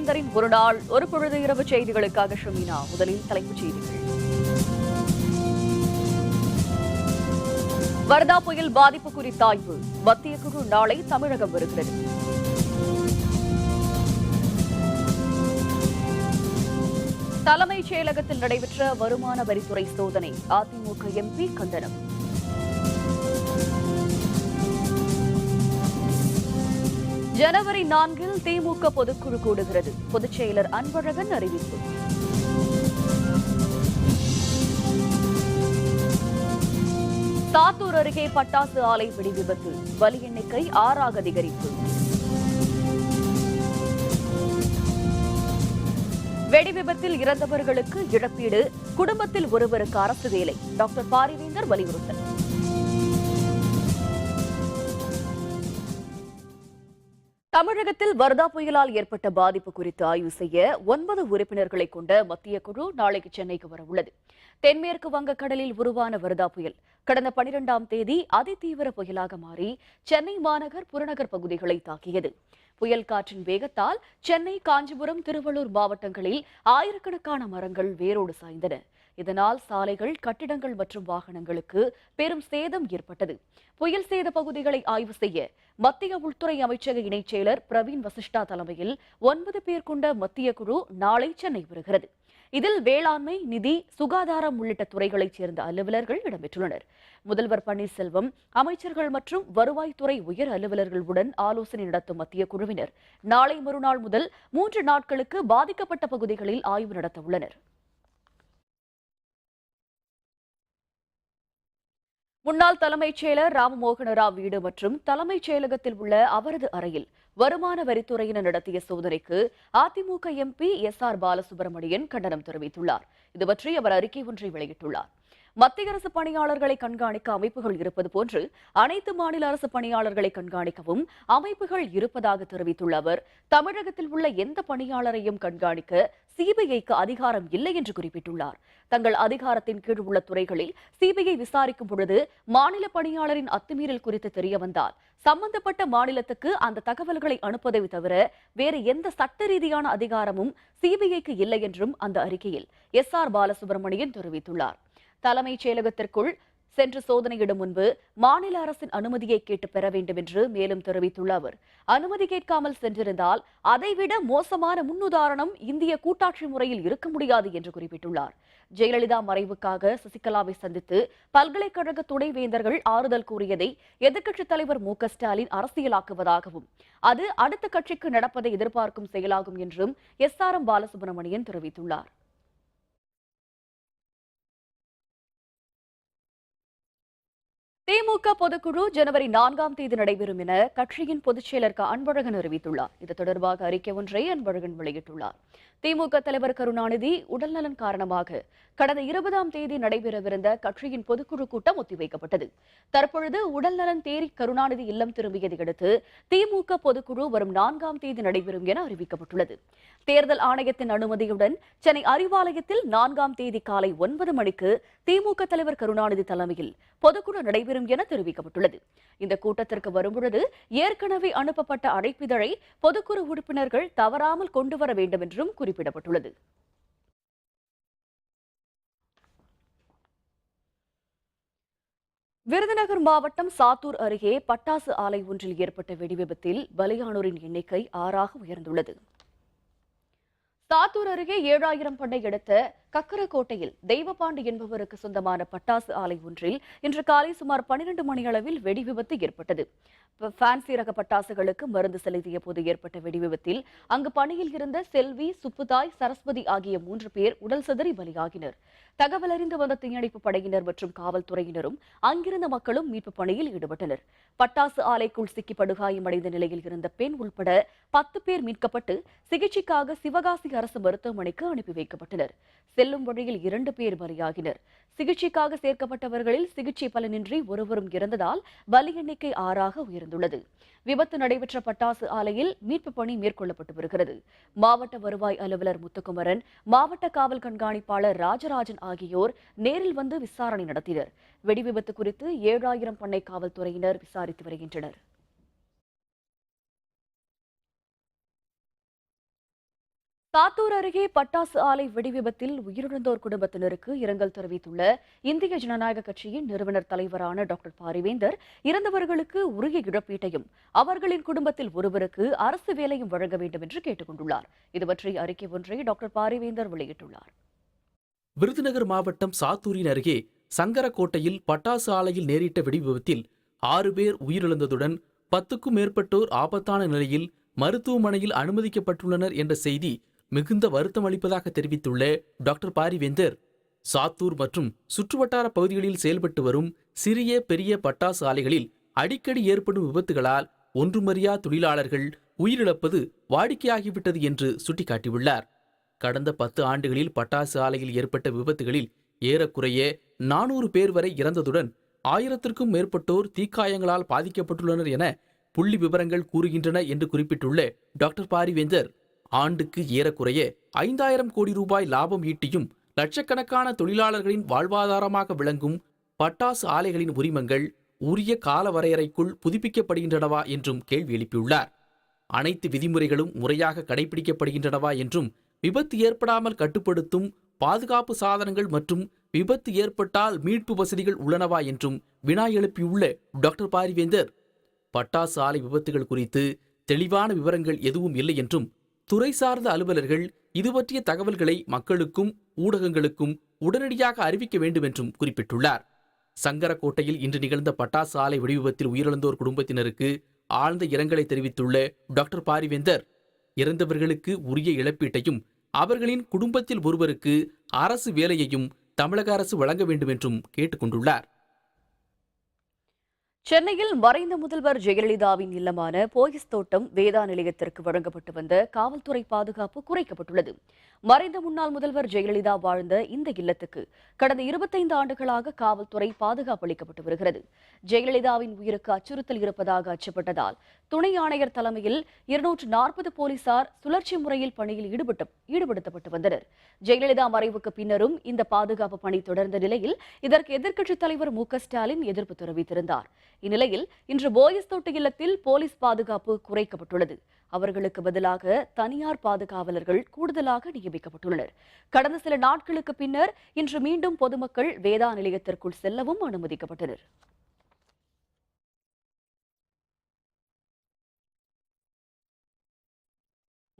வேந்தரின் ஒரு நாள் ஒரு பொழுது இரவு செய்திகளுக்காக ஷமீனா. முதலில் தலைப்புச் செய்திகள். வர்தா புயல் பாதிப்பு குறித்த ஆய்வு. மத்திய குழு நாளை தமிழகம் வருகிறது. தலைமைச் செயலகத்தில் நடைபெற்ற வருமான வரித்துறை சோதனை. அதிமுக எம்பி கண்டனம். ஜனவரி 4 திமுக பொதுக்குழு கூடுகிறது. பொதுச் செயலர் அன்பழகன் அறிவிப்பு. சாத்தூர் அருகே பட்டாசு ஆலை வெடி விபத்து. பலி எண்ணிக்கை 6 அதிகரிப்பு. வெடி விபத்தில் இறந்தவர்களுக்கு இழப்பீடு. குடும்பத்தில் ஒருவருக்கு அரசு வேலை. டாக்டர் பாரிவேந்தர் வலியுறுத்தல். தமிழகத்தில் வர்தா புயலால் ஏற்பட்ட பாதிப்பு குறித்து ஆய்வு செய்ய 9 உறுப்பினர்களை கொண்ட மத்திய குழு நாளைக்கு சென்னைக்கு வரவுள்ளது. தென்மேற்கு வங்கக்கடலில் உருவான வர்தா புயல் கடந்த 12ஆம் தேதி அதிதீவிர புயலாக மாறி சென்னை மாநகர் புறநகர் பகுதிகளை தாக்கியது. புயல் காற்றின் வேகத்தால் சென்னை, காஞ்சிபுரம், திருவள்ளூர் மாவட்டங்களில் ஆயிரக்கணக்கான மரங்கள் வேரோடு சாய்ந்தன. இதனால் சாலைகள், கட்டிடங்கள் மற்றும் வாகனங்களுக்கு பெரும் சேதம் ஏற்பட்டது. புயல் சேத பகுதிகளை ஆய்வு செய்ய மத்திய உள்துறை அமைச்சக இணைச் செயலர் பிரவீன் வசிஷ்டா தலைமையில் 9 பேர் கொண்ட மத்திய குழு நாளை சென்னை வருகிறது. இதில் வேளாண்மை, நிதி, சுகாதாரம் உள்ளிட்ட துறைகளைச் சேர்ந்த அலுவலர்கள் இடம்பெற்றுள்ளனர். முதல்வர் பன்னீர்செல்வம், அமைச்சர்கள் மற்றும் வருவாய்த்துறை உயர் அலுவலர்களுடன் ஆலோசனை நடத்தும் மத்திய குழுவினர் நாளை மறுநாள் முதல் 3 நாட்களுக்கு பாதிக்கப்பட்ட பகுதிகளில் ஆய்வு நடத்த உள்ளனர். முன்னாள் தலைமைச் செயலர் ராமமோகன ராவ் வீடு மற்றும் தலைமைச் செயலகத்தில் உள்ள அவரது அறையில் வருமான வரித்துறையினர் நடத்திய சோதனைக்கு அதிமுக எம்பி எஸ்.ஆர். பாலசுப்ரமணியன் கண்டனம் தெரிவித்துள்ளார். இதுபற்றி அவர் அறிக்கை ஒன்றை வெளியிட்டுள்ளார். மத்திய அரசு பணியாளர்களை கண்காணிக்க அமைப்புகள் இருப்பது போன்று அனைத்து மாநில அரசு பணியாளர்களை கண்காணிக்கவும் அமைப்புகள் இருப்பதாக தெரிவித்துள்ள அவர், தமிழகத்தில் உள்ள எந்த பணியாளரையும் கண்காணிக்க சிபிஐக்கு அதிகாரம் இல்லை என்று குறிப்பிட்டுள்ளார். தங்கள் அதிகாரத்தின் கீழ் உள்ள துறைகளில் சிபிஐ விசாரிக்கும் பொழுது மாநில பணியாளரின் அத்துமீறல் குறித்து தெரியவந்தால் சம்பந்தப்பட்ட மாநிலத்துக்கு அந்த தகவல்களை அனுப்புவதை தவிர வேறு எந்த சட்ட ரீதியான அதிகாரமும் சிபிஐக்கு இல்லை என்றும் அந்த அறிக்கையில் எஸ்.ஆர். பாலசுப்ரமணியன் தெரிவித்துள்ளார். தலைமைச் செயலகத்திற்குள் சென்று சோதனையிடும் முன்பு மாநில அரசின் அனுமதியை கேட்டு பெற வேண்டும் என்று மேலும் தெரிவித்துள்ள அவர், அனுமதி கேட்காமல் சென்றிருந்தால் அதைவிட மோசமான முன்னுதாரணம் இந்திய கூட்டாட்சி முறையில் இருக்க முடியாது என்று குறிப்பிட்டுள்ளார். ஜெயலலிதா மறைவுக்காக சசிகலாவை சந்தித்து பல்கலைக்கழக துணைவேந்தர்கள் ஆறுதல் கூறியதை எதிர்க்கட்சித் தலைவர் மு.க. ஸ்டாலின் அரசியலாக்குவதாகவும் அது அடுத்த கட்சிக்கு நடப்பதை எதிர்பார்க்கும் செயலாகும் என்றும் எஸ்.ஆர். பாலசுப்ரமணியன் தெரிவித்துள்ளார். திமுக பொதுக்குழு ஜனவரி 4ஆம் தேதி நடைபெறும் என கட்சியின் பொதுச் செயலர் அன்பழகன் அறிவித்துள்ளார். இது தொடர்பாக அறிக்கை ஒன்றை அன்பழகன் வெளியிட்டுள்ளார். திமுக தலைவர் கருணாநிதி உடல்நலன் காரணமாக கடந்த 20ஆம் தேதி நடைபெறவிருந்த கட்சியின் பொதுக்குழு கூட்டம் ஒத்திவைக்கப்பட்டது. தற்பொழுது உடல்நலன் தேறி கருணாநிதி இல்லம் திரும்பியதை அடுத்து திமுக பொதுக்குழு வரும் 4ஆம் தேதி நடைபெறும் என அறிவிக்கப்பட்டுள்ளது. தேர்தல் ஆணையத்தின் அனுமதியுடன் சென்னை அறிவாலயத்தில் 4ஆம் தேதி காலை 9 மணிக்கு திமுக தலைவர் கருணாநிதி தலைமையில் பொதுக்குழு நடைபெறும் என தெரிவிக்கப்பட்டுள்ளது. இந்த கூட்டத்திற்கு வரும்பொழுது ஏற்கனவே அனுப்பப்பட்ட அழைப்பிதழை பொதுக்குழு உறுப்பினர்கள் தவறாமல் கொண்டுவர வேண்டும் என்றும் குறிப்பிடப்பட்டுள்ளது. விருதுநகர் மாவட்டம் சாத்தூர் அருகே பட்டாசு ஆலை ஒன்றில் ஏற்பட்ட வெடிவிபத்தில் பலியானோரின் எண்ணிக்கை 6ஆக உயர்ந்துள்ளது. சாத்தூர் அருகே 7000 பண்ணை அடுத்த கக்கரக்கோட்டையில் தெய்வபாண்டி என்பவருக்கு சொந்தமான பட்டாசு ஆலை ஒன்றில் இன்று காலை சுமார் 12 மணியளவில் வெடி விபத்து ஏற்பட்டது. பான்சி ரக பட்டாசுகளுக்கு மருந்து செலுத்திய போது ஏற்பட்ட வெடி விபத்தில் அங்கு பணியில் இருந்த செல்வி, சுப்புதாய், சரஸ்வதி ஆகிய 3 பேர் உடல் சிதறி பலியாகினர். தகவல் அறிந்து வந்த தீயணைப்பு படையினர் மற்றும் காவல்துறையினரும் அங்கிருந்த மக்களும் மீட்பு பணியில் ஈடுபட்டனர். பட்டாசு ஆலைக்குள் சிக்கி படுகாயமடைந்த நிலையில் இருந்த பெண் உள்பட 10 பேர் மீட்கப்பட்டு சிகிச்சைக்காக சிவகாசி அரசு மருத்துவமனைக்கு அனுப்பி வைக்கப்பட்டனர். செல்லும் வழியில் 2 பேர் பலியாகினர். சிகிச்சைக்காக சேர்க்கப்பட்டவர்களில் சிகிச்சை பலனின்றி ஒருவரும் இறந்ததால் பலி எண்ணிக்கை 6ஆக உயர்ந்துள்ளது. விபத்து நடைபெற்ற பட்டாசு ஆலையில் மீட்பு பணி மேற்கொள்ளப்பட்டு வருகிறது. மாவட்ட வருவாய் அலுவலர் முத்துக்குமரன், மாவட்ட காவல் கண்காணிப்பாளர் ராஜராஜன் ஆகியோர் நேரில் வந்து விசாரணை நடத்தினர். வெடி விபத்து குறித்து 7000 பண்ணை காவல்துறையினர் விசாரித்து வருகின்றனர். சாத்தூர் அருகே பட்டாசு ஆலை வெடிவிபத்தில் உயிரிழந்தோர் குடும்பத்தினருக்கு இரங்கல் தெரிவித்துள்ள இந்திய ஜனநாயக கட்சியின் நிறுவனர் தலைவரான டாக்டர் பாரிவேந்தர் இறந்தவர்களுக்கு உரிய இழப்பீட்டையும் அவர்களின் குடும்பத்தில் ஒருவருக்கு அரசு வேலையும் வழங்க வேண்டும் என்று கேட்டுக் கொண்டுள்ளார். இதுபற்றி அறிக்கை ஒன்றை டாக்டர் பாரிவேந்தர் வெளியிட்டுள்ளார். விருதுநகர் மாவட்டம் சாத்தூரின் அருகே சங்கரக்கோட்டையில் பட்டாசு ஆலையில் நேரிட்ட வெடிவிபத்தில் 6 பேர் உயிரிழந்ததுடன் 10க்கும் மேற்பட்டோர் ஆபத்தான நிலையில் மருத்துவமனையில் அனுமதிக்கப்பட்டுள்ளனர் என்ற செய்தி மிகுந்த வருத்தம் அளிப்பதாக தெரிவித்துள்ள டாக்டர் பாரிவேந்தர், சாத்தூர் மற்றும் சுற்றுவட்டார பகுதிகளில் செயல்பட்டு வரும் சிறிய பெரிய பட்டாசு ஆலைகளில் அடிக்கடி ஏற்படும் விபத்துகளால் ஒன்றுமறியா தொழிலாளர்கள் உயிரிழப்பது வாடிக்கையாகிவிட்டது என்று சுட்டிக்காட்டியுள்ளார். கடந்த 10 ஆண்டுகளில் பட்டாசு ஆலையில் ஏற்பட்ட விபத்துகளில் ஏறக்குறைய 400 பேர் வரை இறந்ததுடன் 1000த்திற்கும் மேற்பட்டோர் தீக்காயங்களால் பாதிக்கப்பட்டுள்ளனர் என புள்ளி விவரங்கள் கூறுகின்றன என்று குறிப்பிட்டுள்ள டாக்டர் பாரிவேந்தர், ஆண்டுக்கு ஏறக்குறைய 5000 கோடி ரூபாய் லாபம் ஈட்டியும் லட்சக்கணக்கான தொழிலாளர்களின் வாழ்வாதாரமாக விளங்கும் பட்டாசு ஆலைகளின் உரிமங்கள் உரிய கால வரையறைக்குள் புதுப்பிக்கப்படுகின்றனவா என்றும் கேள்வி எழுப்பியுள்ளார். அனைத்து விதிமுறைகளும் முறையாக கடைபிடிக்கப்படுகின்றனவா என்றும், விபத்து ஏற்படாமல் கட்டுப்படுத்தும் பாதுகாப்பு சாதனங்கள் மற்றும் விபத்து ஏற்பட்டால் மீட்பு வசதிகள் உள்ளனவா என்றும் வினா எழுப்பியுள்ள டாக்டர் பாரிவேந்தர், பட்டாசு ஆலை விபத்துகள் குறித்து தெளிவான விவரங்கள் எதுவும் இல்லை என்றும், துறை சார்ந்த அலுவலர்கள் இதுபற்றிய தகவல்களை மக்களுக்கும் ஊடகங்களுக்கும் உடனடியாக அறிவிக்க வேண்டும் என்றும் குறிப்பிட்டுள்ளார். சங்கரக்கோட்டையில் இன்று நிகழ்ந்த பட்டாசு ஆலை வெடிவிபத்தில் உயிரிழந்தோர் குடும்பத்தினருக்கு ஆழ்ந்த இரங்கலை தெரிவித்துள்ள டாக்டர் பாரிவேந்தர், இறந்தவர்களுக்கு உரிய இழப்பீட்டையும் அவர்களின் குடும்பத்தில் ஒருவருக்கு அரசு வேலையையும் தமிழக அரசு வழங்க வேண்டும் என்றும் கேட்டுக் கொண்டுள்ளார். சென்னையில் மறைந்த முதல்வர் ஜெயலலிதாவின் இல்லமான போயஸ் தோட்டம் வேதா நிலையத்திற்கு வழங்கப்பட்டு வந்த காவல்துறை பாதுகாப்பு குறைக்கப்பட்டுள்ளது. மறைந்த முன்னாள் முதல்வர் ஜெயலலிதா வாழ்ந்த இந்த இல்லத்துக்கு கடந்த 25 ஆண்டுகளாக காவல்துறை பாதுகாப்பு அளிக்கப்பட்டு வருகிறது. ஜெயலலிதாவின் உயிருக்கு அச்சுறுத்தல் இருப்பதாக அச்சப்பட்டதால் துணை ஆணையர் தலைமையில் 240 போலீசார் சுழற்சி முறையில் பணியில் ஈடுபடுத்தப்பட்டு வந்தனர். ஜெயலலிதா மறைவுக்கு பின்னரும் இந்த பாதுகாப்பு பணி தொடர்ந்த நிலையில் இதற்கு எதிர்க்கட்சித் தலைவர் மு.க.ஸ்டாலின் எதிர்ப்பு தெரிவித்திருந்தார். இந்நிலையில் இன்று போயஸ் தோட்ட இல்லத்தில் போலீஸ் பாதுகாப்பு குறைக்கப்பட்டுள்ளது. அவர்களுக்கு பதிலாக தனியார் பாதுகாவலர்கள் கூடுதலாக நியமிக்கப்பட்டுள்ளனர். கடந்த சில நாட்களுக்கு பின்னர் இன்று மீண்டும் பொதுமக்கள் வேதா நிலையத்திற்குள் செல்லவும் அனுமதிக்கப்பட்டனர்.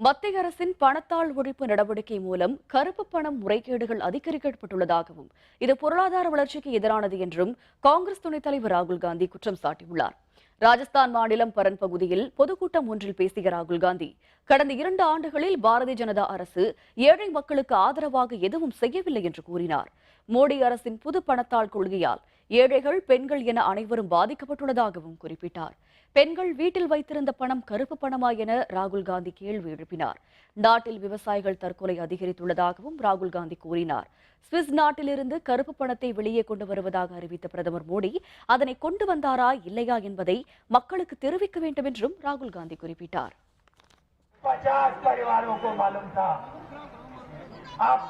மத்திய அரசின் பணத்தாள் ஒழிப்பு நடவடிக்கை மூலம் கருப்பு பணம் முறைகேடுகள் அதிகரிக்கப்பட்டுள்ளதாகவும் இது பொருளாதார வளர்ச்சிக்கு எதிரானது என்றும் காங்கிரஸ் துணைத் தலைவர் ராகுல் காந்தி குற்றம் சாட்டியுள்ளார். ராஜஸ்தான் மாநிலம் பரன் பகுதியில் பொதுக்கூட்டம் ஒன்றில் பேசிய ராகுல் காந்தி, கடந்த 2 ஆண்டுகளில் பாரதிய ஜனதா அரசு ஏழை மக்களுக்கு ஆதரவாக எதுவும் செய்யவில்லை என்று கூறினார். மோடி அரசின் புது பணத்தாள் கொள்கையால் ஏழைகள், பெண்கள் என அனைவரும் பாதிக்கப்பட்டுள்ளதாகவும் குறிப்பிட்டார். பெண்கள் வீட்டில் வைத்திருந்த பணம் கருப்பு பணமா என ராகுல் காந்தி கேள்வி எழுப்பினார். நாட்டில் விவசாயிகள் தற்கொலை அதிகரித்துள்ளதாகவும் ராகுல் காந்தி கூறினார். சுவிஸ் நாட்டிலிருந்து கருப்பு பணத்தை வெளியே கொண்டு வருவதாக அறிவித்த பிரதமர் மோடி அதனை கொண்டு வந்தாரா இல்லையா என்பதை மக்களுக்கு தெரிவிக்க வேண்டும் என்றும் ராகுல் காந்தி குறிப்பிட்டார். 50 परिवारों को मालूम था। आप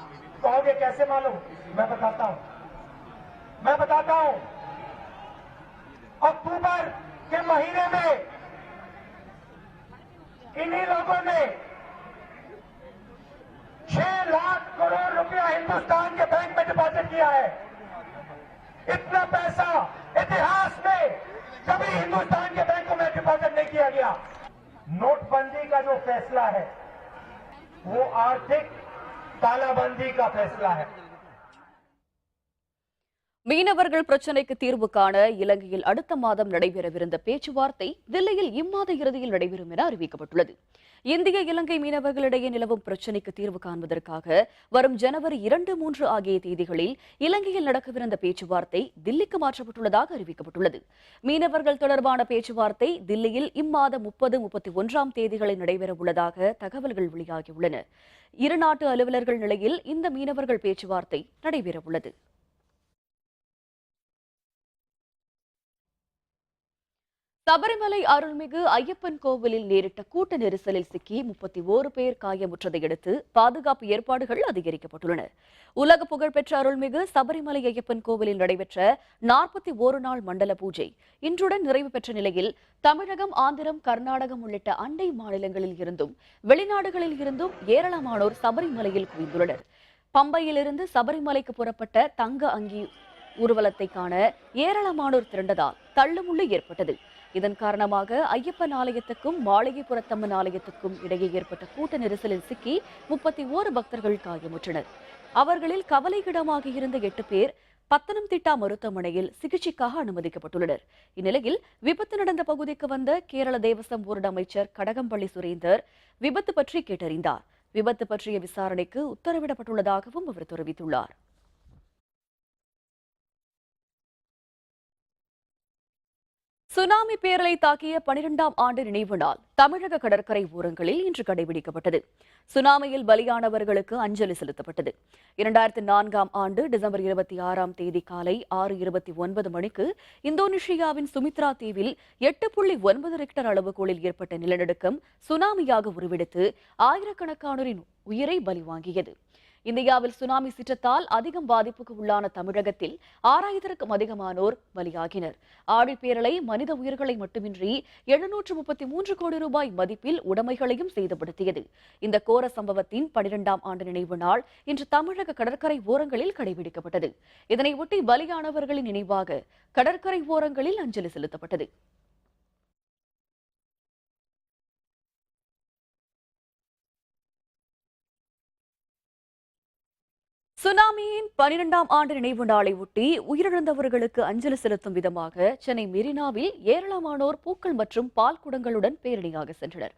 कहोगे कैसे मालूम? मैं बताता हूं। अक्टूबर के महीने में इन्हीं लोगों ने 6 लाख करोड़ रुपया हिंदुस्तान के बैंक में डिपॉजिट किया है। इतना पैसा इतिहास में कभी हिंदुस्तान के बैंकों में डिपॉजिट नहीं किया गया। नोटबंदी का जो फैसला है वो आर्थिक तालाबंदी का फैसला है। மீனவர்கள் பிரச்சினைக்கு தீர்வு காண இலங்கையில் அடுத்த மாதம் நடைபெறவிருந்த பேச்சுவார்த்தை தில்லியில் இம்மாத இறுதியில் நடைபெறும் என அறிவிக்கப்பட்டுள்ளது. இந்திய இலங்கை மீனவர்களிடையே நிலவும் பிரச்சினைக்கு தீர்வு காண்பதற்காக வரும் ஜனவரி 2, 3 ஆகிய தேதிகளில் இலங்கையில் நடக்கவிருந்த பேச்சுவார்த்தை தில்லிக்கு மாற்றப்பட்டுள்ளதாக அறிவிக்கப்பட்டுள்ளது. மீனவர்கள் தொடர்பான பேச்சுவார்த்தை தில்லியில் இம்மாதம் 30, 31ஆம் தேதிகளில் நடைபெற உள்ளதாக தகவல்கள் வெளியாகியுள்ளன. இரு நாட்டு அலுவலர்கள் நிலையில் இந்த மீனவர்கள் பேச்சுவார்த்தை நடைபெறவுள்ளது. சபரிமலை அருள்மிகு ஐயப்பன் கோவிலில் நேரிட்ட கூட்ட நெரிசலில் சிக்கி 31 பேர் காயமுற்றதை அடுத்து பாதுகாப்பு ஏற்பாடுகள் அதிகரிக்கப்பட்டுள்ளன. உலக புகழ்பெற்ற அருள்மிகு சபரிமலை ஐயப்பன் கோவிலில் நடைபெற்ற 41 நாள் மண்டல பூஜை இன்றுடன் நிறைவு பெற்ற நிலையில் தமிழகம், ஆந்திரம், கர்நாடகம் உள்ளிட்ட அண்டை மாநிலங்களில் இருந்தும் வெளிநாடுகளில் இருந்தும் ஏராளமானோர் சபரிமலையில் குவிந்துள்ளனர். பம்பையிலிருந்து சபரிமலைக்கு புறப்பட்ட தங்க அங்கி ஊர்வலத்தை காண ஏராளமானோர் திரண்டதால் தள்ளுமுள்ளு ஏற்பட்டது. இதன் காரணமாக ஐயப்பன் ஆலயத்துக்கும் மாளிகைப்புறத்தம்மன் ஆலயத்துக்கும் இடையே ஏற்பட்ட கூட்ட நெரிசலில் சிக்கி 31 பக்தர்கள் காயமுற்றனர். அவர்களில் கவலைக்கிடமாக இருந்த 8 பேர் பத்தனம்திட்டா மருத்துவமனையில் சிகிச்சைக்காக அனுமதிக்கப்பட்டுள்ளனர். இந்நிலையில் விபத்து நடந்த பகுதிக்கு வந்த கேரள தேவசம் போர்டு அமைச்சர் கடகம்பள்ளி சுரேந்தர் விபத்து பற்றி கேட்டறிந்தார். விபத்து பற்றிய விசாரணைக்கு உத்தரவிடப்பட்டுள்ளதாகவும் அவர் தெரிவித்துள்ளார். சுனாமி பேரலை தாக்கிய 12ஆம் ஆண்டு நினைவு நாள் தமிழக கடற்கரை ஓரங்களில் இன்று கடைபிடிக்கப்பட்டது. சுனாமியில் பலியானவர்களுக்கு அஞ்சலி செலுத்தப்பட்டது. 2004ஆம் ஆண்டு டிசம்பர் 26ஆம் தேதி காலை 6:29 மணிக்கு இந்தோனேஷியாவின் சுமித்ரா தீவில் 8.9 ரிக்டர் அளவுகோலில் ஏற்பட்ட நிலநடுக்கம் சுனாமியாக உருவெடுத்து ஆயிரக்கணக்கானோரின் உயிரை பலி வாங்கியது. இந்தியாவில் சுனாமி சீற்றத்தால் அதிகம் பாதிப்புக்கு உள்ளான தமிழகத்தில் 6000க்கும் அதிகமானோர் பலியாகினர். ஆழிப்பேரலை மனித உயிர்களை மட்டுமின்றி 733 கோடி ரூபாய் மதிப்பில் உடைமைகளையும் சேதப்படுத்தியது. இந்த கோர சம்பவத்தின் 12ஆம் ஆண்டு நினைவு நாள் இன்று தமிழக கடற்கரை ஓரங்களில் கடைபிடிக்கப்பட்டது. இதனையொட்டி பலியானவர்களின் நினைவாக கடற்கரை ஓரங்களில் அஞ்சலி செலுத்தப்பட்டது. சுனாமியின் 12ஆம் ஆண்டு நினைவு நாளை ஒட்டி உயிரிழந்தவர்களுக்கு அஞ்சலி செலுத்தும் விதமாக சென்னை மெரினாவில் ஏராளமானோர் பூக்கள் மற்றும் பால் குடங்களுடன் பேரணியாக சென்றனர்.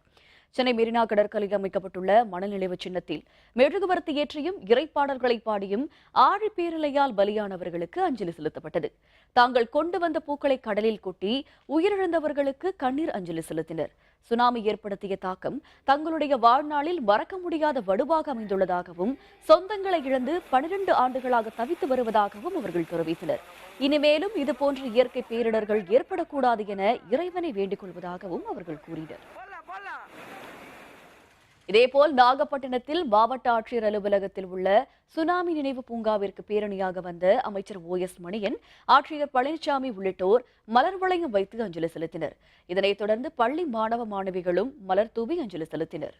சென்னை மெரினா கடற்கரையில் அமைக்கப்பட்டுள்ள மணல் நினைவு சின்னத்தில் மெழுகுவர்த்தி ஏற்றியும் இறைப்பாடல்களை பாடியும் ஆழிப்பேரலையால் பலியானவர்களுக்கு அஞ்சலி செலுத்தப்பட்டது. தாங்கள் கொண்டு வந்த பூக்களை கடலில் கொட்டி உயிரிழந்தவர்களுக்கு கண்ணீர் அஞ்சலி செலுத்தினர். சுனாமி ஏற்படுத்திய தாக்கம் தங்களுடைய வாழ்நாளில் மறக்க முடியாத வடுவாக அமைந்துள்ளதாகவும் சொந்தங்களை இழந்து 12 ஆண்டுகளாக தவித்து வருவதாகவும் அவர்கள் தெரிவித்தனர். இனிமேலும் இதுபோன்ற இயற்கை பேரிடர்கள் ஏற்படக்கூடாது என இறைவனை வேண்டிக் கொள்வதாகவும் அவர்கள் கூறினர். இதேபோல் நாகப்பட்டினத்தில் மாவட்ட ஆட்சியர் அலுவலகத்தில் உள்ள சுனாமி நினைவு பூங்காவிற்கு பேரணியாக வந்த அமைச்சர் OS மணியன், ஆட்சியர் பழனிசாமி உள்ளிட்டோர் மலர் வளையம் வைத்து அஞ்சலி செலுத்தினர். இதனைத் தொடர்ந்து பள்ளி மாணவ மாணவிகளும் மலர் தூவி அஞ்சலி செலுத்தினர்.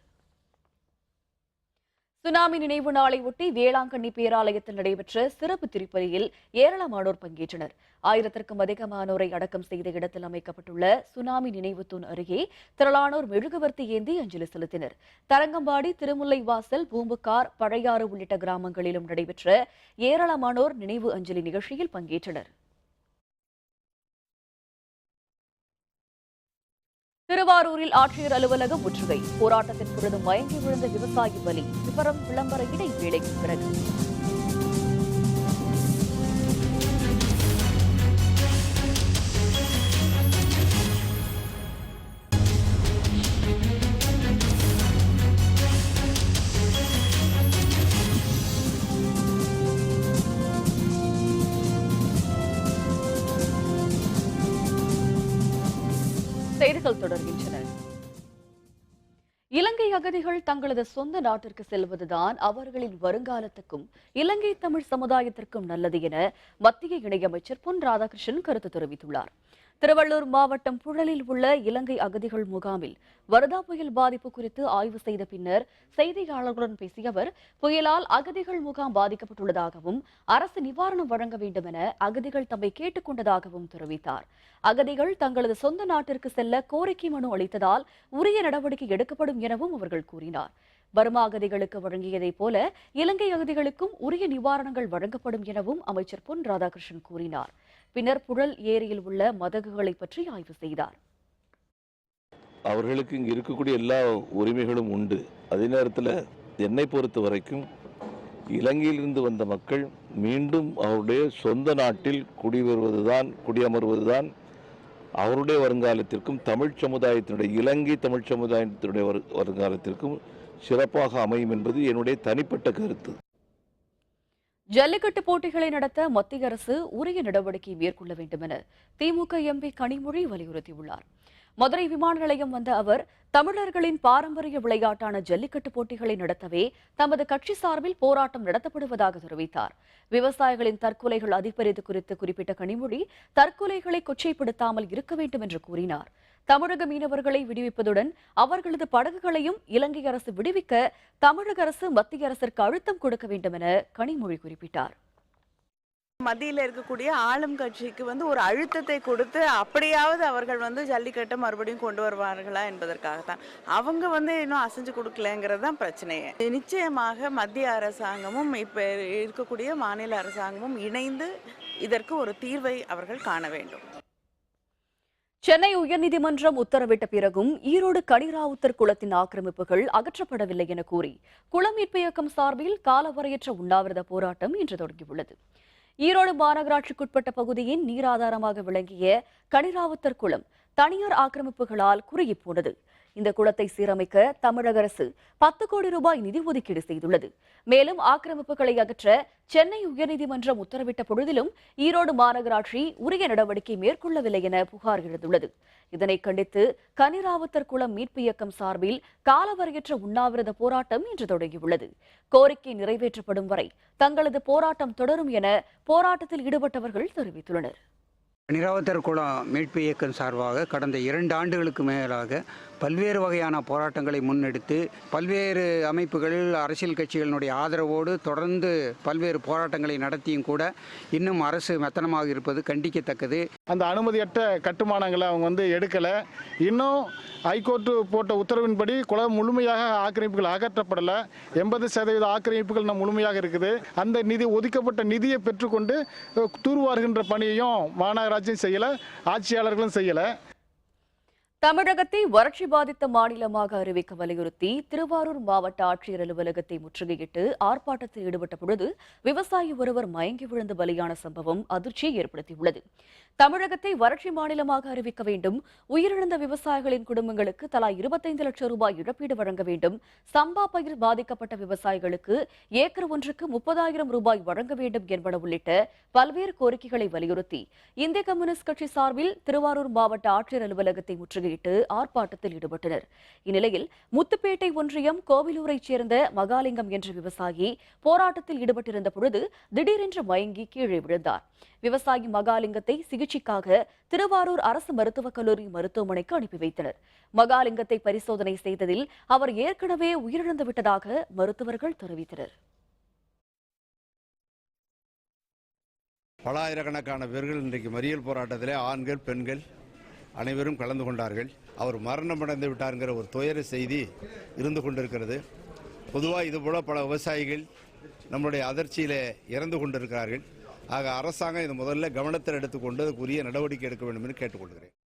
சுனாமி நினைவு நாளை ஒட்டி வேளாங்கண்ணி பேராலயத்தில் நடைபெற்ற சிறப்பு திருப்பலியில் ஏராளமானோர் பங்கேற்றனர். 1000க்கும் அதிகமானோரை அடக்கம் செய்த இடத்தில் அமைக்கப்பட்டுள்ள சுனாமி நினைவு தூண் அருகே திரளானோர் மெழுகுவர்த்தி ஏந்தி அஞ்சலி செலுத்தினர். தரங்கம்பாடி, திருமுல்லைவாசல், பூம்புகார், பழையாறு உள்ளிட்ட கிராமங்களிலும் நடைபெற்ற ஏராளமானோர் நினைவு அஞ்சலி நிகழ்ச்சியில் பங்கேற்றனர். திருவாரூரில் ஆட்சியர் அலுவலகம் முற்றுகை. போராட்டத்தின் பொழுது மயங்கி விழுந்த விவசாயி பலி. விவரம் விளம்பர இடைவேளைக்கு பிறகு. செய்திகள் தொடர்கின்றன. இலங்கை அகதிகள் தங்களது சொந்த நாட்டிற்கு செல்வதுதான் அவர்களின் வருங்காலத்துக்கும் இலங்கை தமிழ் சமுதாயத்திற்கும் நல்லது என மத்திய இணையமைச்சர் பொன் ராதாகிருஷ்ணன் கருத்து தெரிவித்துள்ளார். திருவள்ளூர் மாவட்டம் புழலில் உள்ள இலங்கை அகதிகள் முகாமில் வர்தா புயல் பாதிப்பு குறித்து ஆய்வு செய்த பின்னர் செய்தியாளர்களுடன் பேசிய அவர், புயலால் அகதிகள் முகாம் பாதிக்கப்பட்டுள்ளதாகவும் அரசு நிவாரணம் வழங்க வேண்டும் என அகதிகள் தம்மை கேட்டுக் கொண்டதாகவும் தெரிவித்தார். அகதிகள் தங்களது சொந்த நாட்டிற்கு செல்ல கோரிக்கை மனு அளித்ததால் உரிய நடவடிக்கை எடுக்கப்படும் எனவும் அவர்கள் கூறினார். பர்மா அகதிகளுக்கு வழங்கியதைப் போல இலங்கை அகதிகளுக்கும் உரிய நிவாரணங்கள் வழங்கப்படும் எனவும் அமைச்சர் பொன் ராதாகிருஷ்ணன் கூறினார். பின்னர் புழல் ஏரியில் உள்ள மதகுகளை பற்றி ஆய்வு செய்தார். அவர்களுக்கு இங்கு இருக்கக்கூடிய எல்லா உரிமைகளும் உண்டு. அதே நேரத்தில் என்னை பொறுத்த வரைக்கும் இலங்கையிலிருந்து வந்த மக்கள் மீண்டும் அவருடைய சொந்த நாட்டில் குடியமர்வதுதான் அவருடைய வருங்காலத்திற்கும் தமிழ் சமுதாயத்தினுடைய இலங்கை தமிழ் சமுதாயத்தினுடைய வருங்காலத்திற்கும் சிறப்பாக அமையும் என்பது என்னுடைய தனிப்பட்ட கருத்து. ஜல்லிக்கட்டு போட்டிகளை நடத்த மத்திய அரசு உரிய நடவடிக்கை மேற்கொள்ள வேண்டும் என திமுக எம்பி கனிமொழி வலியுறுத்தியுள்ளார். மதுரை விமான நிலையம் வந்த அவர் தமிழர்களின் பாரம்பரிய விளையாட்டான ஜல்லிக்கட்டு போட்டிகளை நடத்தவே தமது கட்சி சார்பில் போராட்டம் நடத்தப்படுவதாக தெரிவித்தார். விவசாயிகளின் தற்கொலைகள் அதிகரித்து குறித்து குறிப்பிட்ட கனிமொழி தற்கொலைகளை கொச்சைப்படுத்தாமல் இருக்க வேண்டும் என்று கூறினார். தமிழக மீனவர்களை விடுவிப்பதுடன் அவர்களது படகுகளையும் இலங்கை அரசு விடுவிக்க தமிழக அரசு மத்திய அரசிற்கு அழுத்தம் கொடுக்க வேண்டும் என கனிமொழி குறிப்பிட்டார். மத்தியில் இருக்கக்கூடிய ஆளும் கட்சிக்கு ஒரு அழுத்தத்தை கொடுத்து அப்படியாவது அவர்கள் ஜல்லிக்கட்டை மறுபடியும் கொண்டு வருவார்களா என்பதற்காகத்தான். அவங்க இன்னும் அசைஞ்சு கொடுக்கலங்கிறது தான் பிரச்சனையே. நிச்சயமாக மத்திய அரசாங்கமும் இப்ப இருக்கக்கூடிய மாநில அரசாங்கமும் இணைந்து இதற்கு ஒரு தீர்வை அவர்கள் காண வேண்டும். சென்னை உயர்நீதிமன்றம் உத்தரவிட்ட பிறகும் ஈரோடு கனிராவுத்தர் குளத்தின் ஆக்கிரமிப்புகள் அகற்றப்படவில்லை என கூறி குளம் மீட்பு இயக்கம் சார்பில் காலவரையற்ற உண்ணாவிரத போராட்டம் இன்று தொடங்கியுள்ளது. ஈரோடு மாநகராட்சிக்குட்பட்ட பகுதியின் நீராதாரமாக விளங்கிய கனிராவுத்தர் குளம் தனியார் ஆக்கிரமிப்புகளால் குறுகி போனது. இந்த குளத்தை சீரமைக்க தமிழக அரசு 10 கோடி ரூபாய் நிதி ஒதுக்கீடு செய்துள்ளது. மேலும் ஆக்கிரமிப்புகளை அகற்ற சென்னை உயர்நீதிமன்றம் உத்தரவிட்ட பொழுதிலும் ஈரோடு மாநகராட்சி உரிய நடவடிக்கை மேற்கொள்ளவில்லை என புகார் எழுந்துள்ளது. இதனை கண்டித்து கனிராவுத்தர் குளம் மீட்பு இயக்கம் சார்பில் காலவரையற்ற உண்ணாவிரத போராட்டம் இன்று தொடங்கியுள்ளது. கோரிக்கை நிறைவேற்றப்படும் வரை தங்களது போராட்டம் தொடரும் என போராட்டத்தில் ஈடுபட்டவர்கள் தெரிவித்துள்ளனர். கனிராவுத்தர் குளம் மீட்பு இயக்கம் சார்பாக கடந்த 2 ஆண்டுகளுக்கு மேலாக பல்வேறு வகையான போராட்டங்களை முன்னெடுத்து பல்வேறு அமைப்புகளில் அரசியல் கட்சிகளினுடைய ஆதரவோடு தொடர்ந்து பல்வேறு போராட்டங்களை நடத்தியும் கூட இன்னும் அரசு மெத்தனமாக இருப்பது கண்டிக்கத்தக்கது. அந்த அனுமதியற்ற கட்டுமானங்களை அவங்க எடுக்கலை. இன்னும் ஹைகோர்ட்டு போட்ட உத்தரவின்படி குளம் முழுமையாக ஆக்கிரமிப்புகள் அகற்றப்படலை. 80% ஆக்கிரமிப்புகள் நம்ம முழுமையாக இருக்குது. அந்த நிதி ஒதுக்கப்பட்ட நிதியை பெற்றுக்கொண்டு தூர்வாருகின்ற பணியையும் மாநகராட்சியும் செய்யலை, ஆட்சியாளர்களும் செய்யலை. தமிழகத்தை வறட்சி பாதித்த மாநிலமாக அறிவிக்க வலியுறுத்தி திருவாரூர் மாவட்ட ஆட்சியர் அலுவலகத்தை முற்றுகையிட்டு ஆர்ப்பாட்டத்தில் ஈடுபட்ட பொழுது விவசாயி ஒருவர் மயங்கி விழுந்து பலியான சம்பவம் அதிர்ச்சியை ஏற்படுத்தியுள்ளது. தமிழகத்தை வறட்சி மாநிலமாக அறிவிக்க வேண்டும், உயிரிழந்த விவசாயிகளின் குடும்பங்களுக்கு தலா 25 லட்சம் ரூபாய் இழப்பீடு வழங்க வேண்டும், சம்பா பயிர் பாதிக்கப்பட்ட விவசாயிகளுக்கு ஏக்கர் ஒன்றுக்கு 30,000 ரூபாய் வழங்க வேண்டும் என்பன உள்ளிட்ட பல்வேறு கோரிக்கைகளை வலியுறுத்தி இந்திய கம்யூனிஸ்ட் கட்சி சார்பில் திருவாரூர் மாவட்ட ஆட்சியர் அலுவலகத்தை முற்றுகை ஆர்ப்பாட்டத்தில் ஈடுபட்டனர். இந்நிலையில் முத்துப்பேட்டை ஒன்றியம் கோவிலூரைச் சேர்ந்த மகாலிங்கம் என்ற விவசாயி போராட்டத்தில் ஈடுபட்டிருந்த பொழுது திடீரென்று மயங்கி கீழே விழுந்தார். விவசாயி மகாலிங்கத்தை சிகிச்சைக்காக திருவாரூர் அரசு மருத்துவக் கல்லூரி மருத்துவமனைக்கு அனுப்பி வைத்தனர். மகாலிங்கத்தை பரிசோதனை செய்ததில் அவர் ஏற்கனவே உயிரிழந்து விட்டதாக மருத்துவர்கள் தெரிவித்தனர். பல ஆயிரக்கணக்கான பேர்கள் இன்றைக்கு மறியல் போராட்டத்திலே ஆண்கள் பெண்கள் அனைவரும் கலந்து கொண்டார்கள். அவர் மரணமடைந்து விட்டார்கிற ஒரு துயர செய்தி இருந்து கொண்டிருக்கிறது. பொதுவாக இதுபோல பல விவசாயிகள் நம்முடைய அதிர்ச்சியிலே இறந்து கொண்டிருக்கிறார்கள். ஆக அரசாங்கம் இது முதல்ல கவனத்தில் எடுத்துக்கொண்டு அதுக்குரிய நடவடிக்கை எடுக்க வேண்டும் என்று கேட்டுக்கொள்கிறேன்.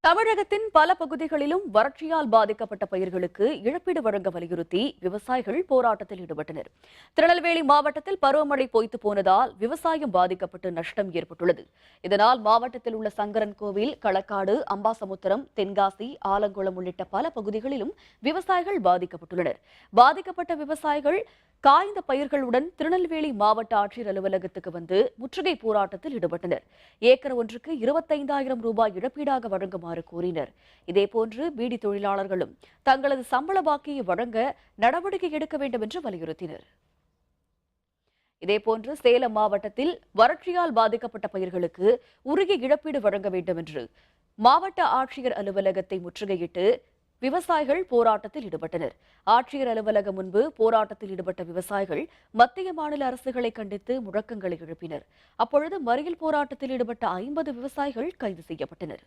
தமிழகத்தின் பல பகுதிகளிலும் வறட்சியால் பாதிக்கப்பட்ட பயிர்களுக்கு இழப்பீடு வழங்க வலியுறுத்தி விவசாயிகள் போராட்டத்தில் ஈடுபட்டனர். திருநெல்வேலி மாவட்டத்தில் பருவமழை பொய்த்து போனதால் விவசாயம் பாதிக்கப்பட்டு நஷ்டம் ஏற்பட்டுள்ளது. இதனால் மாவட்டத்தில் உள்ள சங்கரன் கோவில், களக்காடு, அம்பாசமுத்திரம், தென்காசி, ஆலங்குளம் உள்ளிட்ட பல பகுதிகளிலும் விவசாயிகள் பாதிக்கப்பட்டுள்ளனர். பாதிக்கப்பட்ட விவசாயிகள் காய்ந்த பயிர்களுடன் திருநெல்வேலி மாவட்ட ஆட்சியர் அலுவலகத்துக்கு வந்து முற்றுகை போராட்டத்தில் ஈடுபட்டனர். ஏக்கர் ஒன்றுக்கு 25,000 ரூபாய் இழப்பீடாக வழங்குமாறு கோரினர். இதேபோன்று பீடி தொழிலாளர்களும் தங்களது சம்பள பாக்கியை வழங்க நடவடிக்கை எடுக்க வேண்டும் என்று வலியுறுத்தினர். இதேபோன்று சேலம் மாவட்டத்தில் வறட்சியால் பாதிக்கப்பட்ட பயிர்களுக்கு உரிய இழப்பீடு வழங்க வேண்டும் என்று மாவட்ட ஆட்சியர் அலுவலகத்தை முற்றுகையிட்டு விவசாயிகள் போராட்டத்தில் ஈடுபட்டனர். ஆட்சியர் அலுவலகம் முன்பு போராட்டத்தில் ஈடுபட்ட விவசாயிகள் மத்திய மாநில அரசுகளை கண்டித்து முழக்கங்களை எழுப்பினர். அப்பொழுது மறியல் போராட்டத்தில் ஈடுபட்ட 50 விவசாயிகள் கைது செய்யப்பட்டனர்.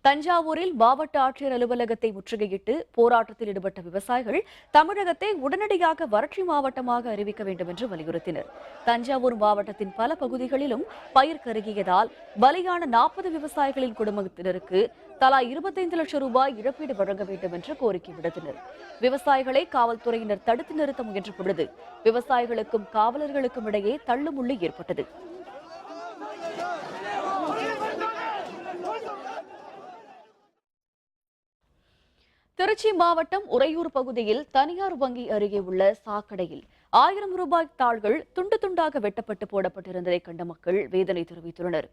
தஞ்சாவூரில் மாவட்ட ஆட்சியர் அலுவலகத்தை முற்றுகையிட்டு போராட்டத்தில் ஈடுபட்ட விவசாயிகள் தமிழகத்தை உடனடியாக வறட்சி மாவட்டமாக அறிவிக்க வேண்டும் என்று வலியுறுத்தினர். தஞ்சாவூர் மாவட்டத்தின் பல பகுதிகளிலும் பயிர் கருகியதால் பலியான 40 விவசாயிகளின் குடும்பத்தினருக்கு தலா 25 லட்சம் ரூபாய் இழப்பீடு வழங்க வேண்டும் என்று கோரிக்கை விடுத்தனர். விவசாயிகளை காவல்துறையினர் தடுத்து நிறுத்த முயன்ற பொழுது விவசாயிகளுக்கும் காவலர்களுக்கும் இடையே தள்ளுமுள்ளு ஏற்பட்டது. திருச்சி மாவட்டம் உறையூர் பகுதியில் தனியார் வங்கி அருகே உள்ள சாக்கடையில் 1000 ரூபாய் தாள்கள் துண்டு துண்டாக வெட்டப்பட்டு போடப்பட்டிருந்ததை கண்ட மக்கள் வேதனை தெரிவித்துள்ளனர்.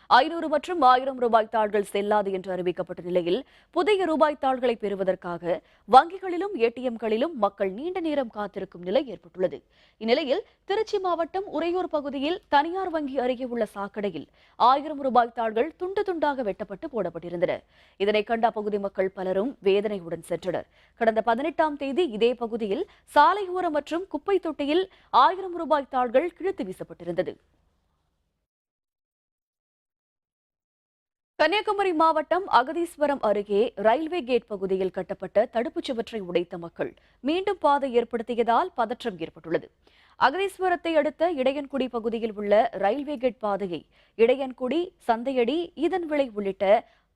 500 மற்றும் 1000 ரூபாய் தாள்கள் செல்லாது என்று அறிவிக்கப்பட்ட நிலையில் புதிய ரூபாய் தாள்களை பெறுவதற்காக வங்கிகளிலும் ஏடிஎம்களிலும் மக்கள் நீண்ட நேரம் காத்திருக்கும் நிலை ஏற்பட்டுள்ளது. இந்நிலையில் திருச்சி மாவட்டம் உறையூர் பகுதியில் தனியார் வங்கி அருகே உள்ள சாக்கடையில் 1000 ரூபாய் தாள்கள் துண்டு துண்டாக வெட்டப்பட்டு போடப்பட்டிருந்தன. இதனை கண்ட அப்பகுதி மக்கள் பலரும் வேதனையுடன் சென்றனர். கடந்த 18ஆம் தேதி இதே பகுதியில் சாலையோரம் மற்றும் குப்பை தொட்டியில் 1000 ரூபாய் தாள்கள் கிழித்து வீசப்பட்டிருந்தது. கன்னியாகுமரி மாவட்டம் அகதீஸ்வரம் அருகே ரயில்வே கேட் பகுதியில் கட்டப்பட்ட தடுப்புச் சுவற்றை உடைத்த மக்கள் மீண்டும் பாதை ஏற்படுத்தியதால் பதற்றம் ஏற்பட்டுள்ளது. அகதீஸ்வரத்தை அடுத்த இடையன்குடி பகுதியில் உள்ள ரயில்வே கேட் பாதையை இடையன்குடி, சந்தையடி, ஈதன்விளை உள்ளிட்ட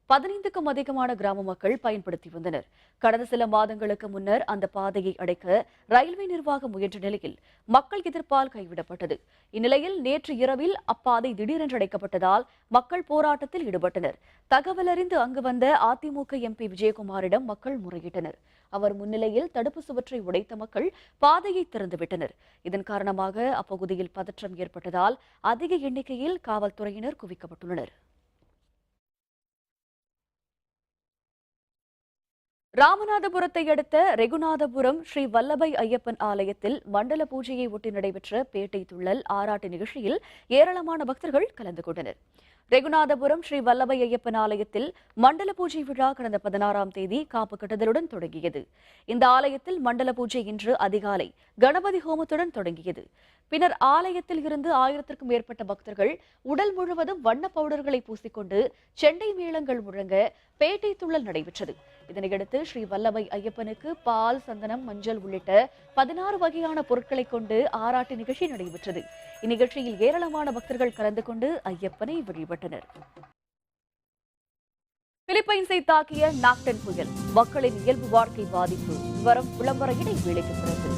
15க்கும் அதிகமான கிராம மக்கள் பயன்படுத்தி வந்தனர். கடந்த சில மாதங்களுக்கு முன்னர் அந்த பாதையை அடைக்க ரயில்வே நிர்வாகம் முயன்ற நிலையில் மக்கள் எதிர்ப்பால் கைவிடப்பட்டது. இந்நிலையில் நேற்று இரவில் அப்பாதை திடீரென்று அடைக்கப்பட்டதால் மக்கள் போராட்டத்தில் ஈடுபட்டனர். தகவல் அறிந்து அங்கு வந்த அதிமுக எம்பி விஜயகுமாரிடம் மக்கள் முறையிட்டனர். அவர் முன்னிலையில் தடுப்பு சுவற்றை உடைத்த மக்கள் பாதையை திறந்துவிட்டனர். இதன் காரணமாக அப்பகுதியில் பதற்றம் ஏற்பட்டதால் அதிக எண்ணிக்கையில் காவல்துறையினர் குவிக்கப்பட்டுள்ளனர். ராமநாதபுரத்தை அடுத்த ரெகுநாதபுரம் ஸ்ரீ வல்லபை ஐயப்பன் ஆலயத்தில் மண்டல பூஜையை ஒட்டி நடைபெற்ற பேட்டை துள்ளல் ஆராட்டு நிகழ்ச்சியில் ஏராளமான பக்தர்கள் கலந்து கொண்டனர். ரெகுநாதபுரம் ஸ்ரீ வல்லபை ஐயப்பன் ஆலயத்தில் மண்டல பூஜை விழா கடந்த 16ஆம் தேதி காப்பு கட்டுதலுடன் தொடங்கியது. இந்த ஆலயத்தில் மண்டல பூஜை இன்று அதிகாலை கணபதி ஹோமத்துடன் தொடங்கியது. பின்னர் ஆலயத்தில் இருந்து 1000க்கும் மேற்பட்ட பக்தர்கள் உடல் முழுவதும் வண்ண பவுடர்களை பூசிக்கொண்டு செண்டை மேளங்கள் முழங்க பேட்டை துள்ளல் நடைபெற்றது. இதனையடுத்து ஸ்ரீ வல்லபை ஐயப்பனுக்கு பால், சந்தனம், மஞ்சள் உள்ளிட்ட 16 வகையான பொருட்களை கொண்டு ஆராட்டு நிகழ்ச்சி நடைபெற்றது. இந்நிகழ்ச்சியில் ஏராளமான பக்தர்கள் கலந்து கொண்டு ஐயப்பனை வழிபட்டனர். பிலிப்பைன்ஸை தாக்கிய நாக்டன் புயல், மக்களின் இயல்பு வாழ்க்கை பாதிப்பு. விளம்பர இடைவேளைக்கு பிறகு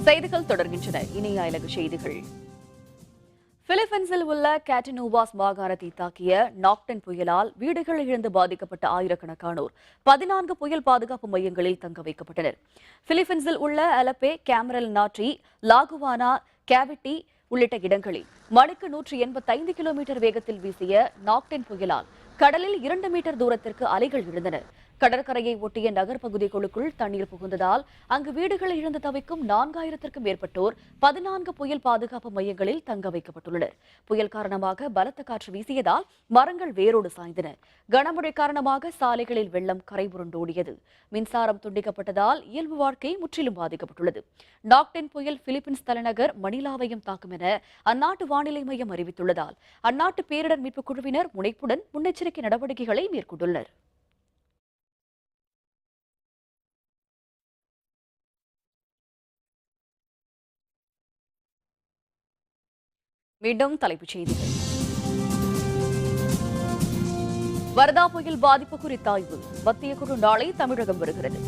செய்திகள் தொடர்கின்றன. இனிய அயலக செய்திகள். பிலிப்பைன்ஸில் உள்ள கேட்டனூவாஸ் மாகாணத்தை தாக்கிய நாக்டன் புயலால் வீடுகள் இழந்து பாதிக்கப்பட்ட ஆயிரக்கணக்கானோர் 14 புயல் பாதுகாப்பு மையங்களில் தங்க வைக்கப்பட்டனர். பிலிப்பைன்ஸில் உள்ள அலப்பே, கேமரல் நாட்ரி, லாகுவானா, கேவிட்டி உள்ளிட்ட இடங்களில் மணிக்கு 185 கிலோமீட்டர் வேகத்தில் வீசிய நாக்டன் புயலால் கடலில் 2 மீட்டர் தூரத்திற்கு அலைகள் எழுந்தன. கடற்கரையை ஒட்டிய நகர் பகுதிகளுக்குள் தண்ணீர் புகுந்ததால் அங்கு வீடுகளை இழந்து தவிக்கும் 4000க்கும் மேற்பட்டோர் 14 புயல் பாதுகாப்பு மையங்களில் தங்க வைக்கப்பட்டுள்ளனர். புயல் காரணமாக பலத்த காற்று வீசியதால் மரங்கள் வேரோடு சாய்ந்தன. கனமழை காரணமாக சாலைகளில் வெள்ளம் கரை புரண்டோடியது. மின்சாரம் துண்டிக்கப்பட்டதால் இயல்பு வாழ்க்கை முற்றிலும் பாதிக்கப்பட்டுள்ளது. நாக்டன் புயல் பிலிப்பைன்ஸ் தலைநகர் மணிலாவையும் தாக்கும் என அந்நாட்டு வானிலை மையம் அறிவித்துள்ளதால் அந்நாட்டு பேரிடர் மீட்புக் குழுவினர் முனைப்புடன் முன்னெச்சரிக்கை நடவடிக்கைகளை மேற்கொண்டுள்ளனர். மீண்டும் தலைப்புச் செய்திகள். வர்தா புயல் பாதிப்பு குறித்த ஆய்வு, மத்திய குழு நாளை தமிழகம் வருகிறது.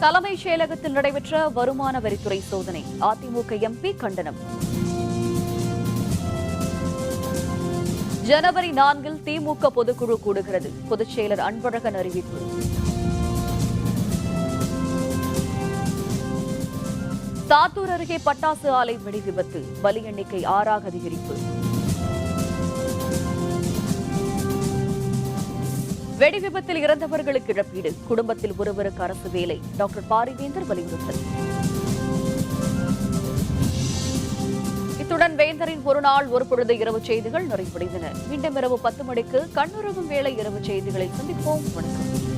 தலைமைச் செயலகத்தில் நடைபெற்ற வருமான வரித்துறை சோதனை, அதிமுக எம்பி கண்டனம். ஜனவரி 4 திமுக பொதுக்குழு கூடுகிறது, பொதுச் செயலர் அன்பழகன் அறிவிப்பு. சாத்தூர் அருகே பட்டாசு ஆலை வெடி விபத்து, பலி எண்ணிக்கை 6ஆக அதிகரிப்பு. வெடி விபத்தில் இறந்தவர்களுக்கு இழப்பீடு, குடும்பத்தில் ஒருவருக்கு அரசு வேலை, டாக்டர் பாரிவேந்தர் வலியுறுத்தல். இத்துடன் வேந்தரின் ஒரு நாள் ஒரு பொழுது இரவு செய்திகள் நிறைவடைந்தன. மீண்டும் இரவு 10 மணிக்கு கண்ணுறவும் வேளை இரவு செய்திகளை சந்திப்போம். வணக்கம்.